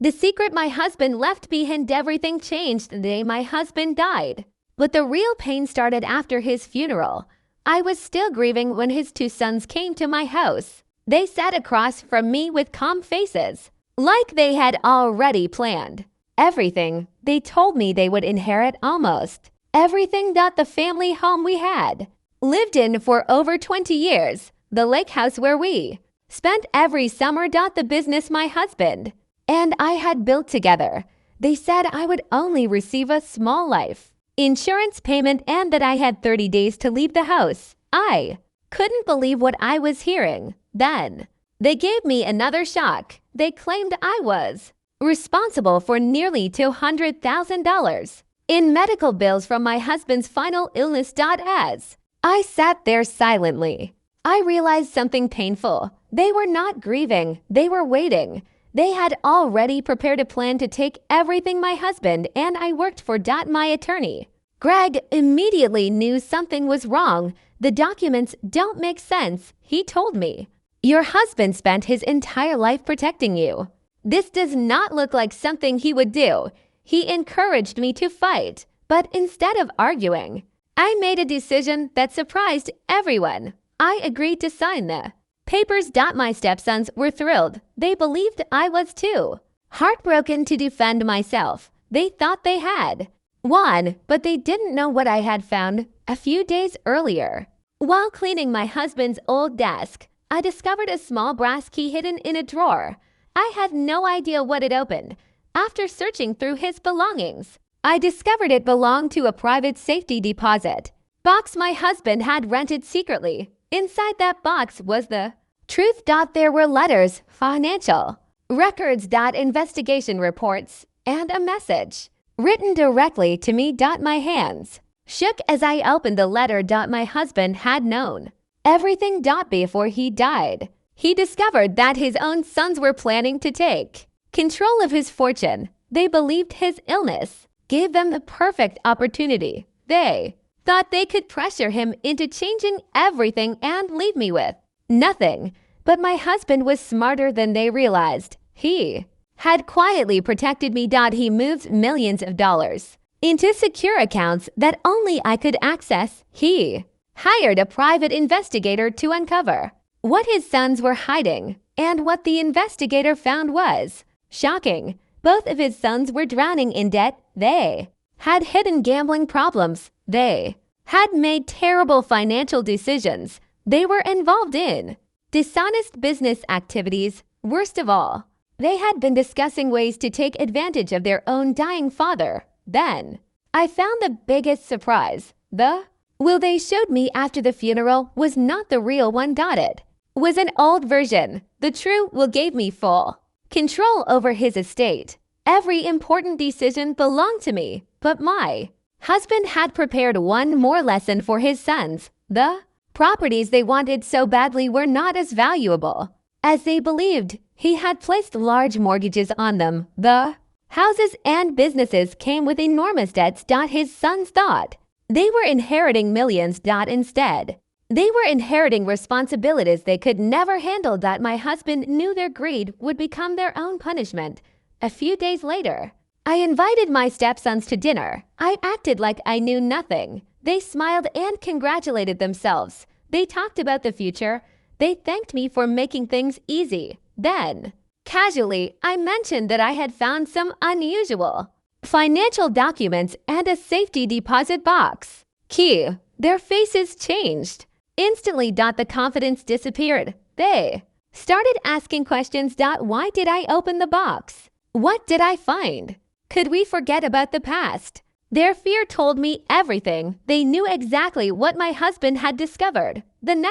The secret my husband left behind. Everything changed the day my husband died. But the real pain started after his funeral. I was still grieving when his two sons came to my house. They sat across from me with calm faces, like they had already planned everything. They told me they would inherit almost everything. The family home we had lived in for over 20 years, the lake house where we spent every summer. The business my husband and I had built together. They said I would only receive a small life insurance payment and that I had 30 days to leave the house. I couldn't believe what I was hearing. Then they gave me another shock. They claimed I was responsible for nearly $200,000 in medical bills from my husband's final illness. As I sat there silently, I realized something painful. They were not grieving, they were waiting. They had already prepared a plan to take everything my husband and I worked for. My attorney, Greg, immediately knew something was wrong. The documents don't make sense, he told me. Your husband spent his entire life protecting you. This does not look like something he would do. He encouraged me to fight, but instead of arguing, I made a decision that surprised everyone. I agreed to sign the papers. My stepsons were thrilled. They believed I was too. Heartbroken to defend myself. They thought they had won, but they didn't know what I had found a few days earlier. While cleaning my husband's old desk, I discovered a small brass key hidden in a drawer. I had no idea what it opened. After searching through his belongings, I discovered it belonged to a private safety deposit box my husband had rented secretly. Inside that box was the truth. There were letters, financial records, investigation reports, and a message written directly to me. My hands shook as I opened the letter. My husband had known everything. Before he died, he discovered that his own sons were planning to take control of his fortune. They believed his illness gave them the perfect opportunity. They thought they could pressure him into changing everything and leave me with nothing. But my husband was smarter than they realized. He had quietly protected me. He moved millions of dollars into secure accounts that only I could access. He hired a private investigator to uncover what his sons were hiding, and what the investigator found was shocking. Both of his sons were drowning in debt. They had hidden gambling problems. They had made terrible financial decisions. They were involved in dishonest business activities. Worst of all, they had been discussing ways to take advantage of their own dying father. Then I found the biggest surprise. The will they showed me after the funeral was not the real one. It was an old version. The true will gave me full control over his estate. Every important decision belonged to me, but my husband had prepared one more lesson for his sons. The properties they wanted so badly were not as valuable as they believed. He had placed large mortgages on them. The houses and businesses came with enormous debts. His sons thought they were inheriting millions. Instead, they were inheriting responsibilities they could never handle. My husband knew their greed would become their own punishment. A few days later, I invited my stepsons to dinner. I acted like I knew nothing. They smiled and congratulated themselves. They talked about the future. They thanked me for making things easy. Then, casually, I mentioned that I had found some unusual financial documents and a safety deposit box key. Their faces changed. Instantly. The confidence disappeared. They started asking questions. Why did I open the box? What did I find? Could we forget about the past? Their fear told me everything. They knew exactly what my husband had discovered. The next